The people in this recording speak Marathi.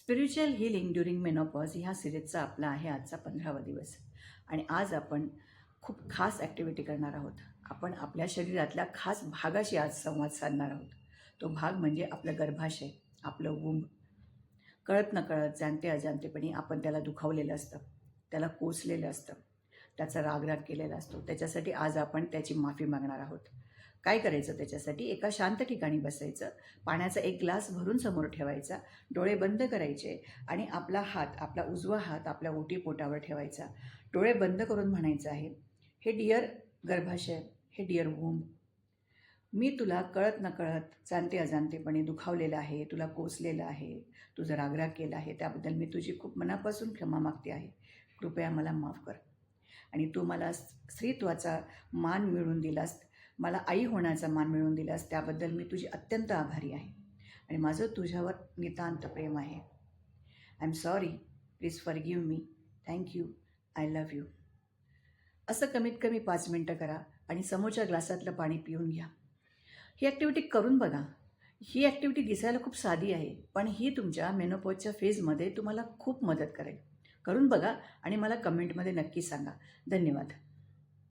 स्पिरिच्युअल हीलिंग ड्युरिंग मेनोपॉज ह्या सिरीजचा आपला आहे आजचा 15वा दिवस. आणि आज आपण खूप खास ॲक्टिव्हिटी करणार आहोत. आपण आपल्या शरीरातल्या खास भागाशी आज संवाद साधणार आहोत. तो भाग म्हणजे आपलं गर्भाशय, आपलं वूंब. कळत नकळत, जाणते अजाणतेपणी आपण त्याला दुखावलेलं असतं, त्याला कोसलेलं असतं, त्याचा रागराग केलेला असतो. त्याच्यासाठी आज आपण त्याची माफी मागणार आहोत. काय करायचं त्याच्यासाठी? एका शांत ठिकाणी बसायचं, पाण्याचा एक ग्लास भरून समोर ठेवायचा, डोळे बंद करायचे आणि आपला हात, आपला उजवा हात आपल्या ओटीपोटावर ठेवायचा. डोळे बंद करून म्हणायचं आहे, हे डिअर गर्भाशय, हे डिअर वूंब, मी तुला कळत नकळत, जाणते अजाणतेपणे दुखावलेलं आहे, तुला कोसलेलं आहे, तुझा रागराग केला आहे, त्याबद्दल मी तुझी खूप मनापासून क्षमा मागते आहे. कृपया मला माफ कर. आणि तू मला स्त्रीत्वाचा मान मिळवून दिलास, मला आई होण्याचा मान मिळवून दिलास, त्याबद्दल मी तुझी अत्यंत आभारी आहे. आणि माझं तुझ्यावर नितांत प्रेम आहे. I am sorry, please forgive me, thank you, I love you. असं कमीत कमी 5 मिनटं करा आणि समोरच्या ग्लासातलं पाणी पिऊन घ्या. ही ॲक्टिव्हिटी करून बघा. ही ॲक्टिव्हिटी दिसायला खूप साधी आहे, पण ही तुमच्या मेनोपॉजच्या फेजमध्ये तुम्हाला खूप मदत करेल. करून बघा आणि मला कमेंटमध्ये नक्की सांगा. धन्यवाद.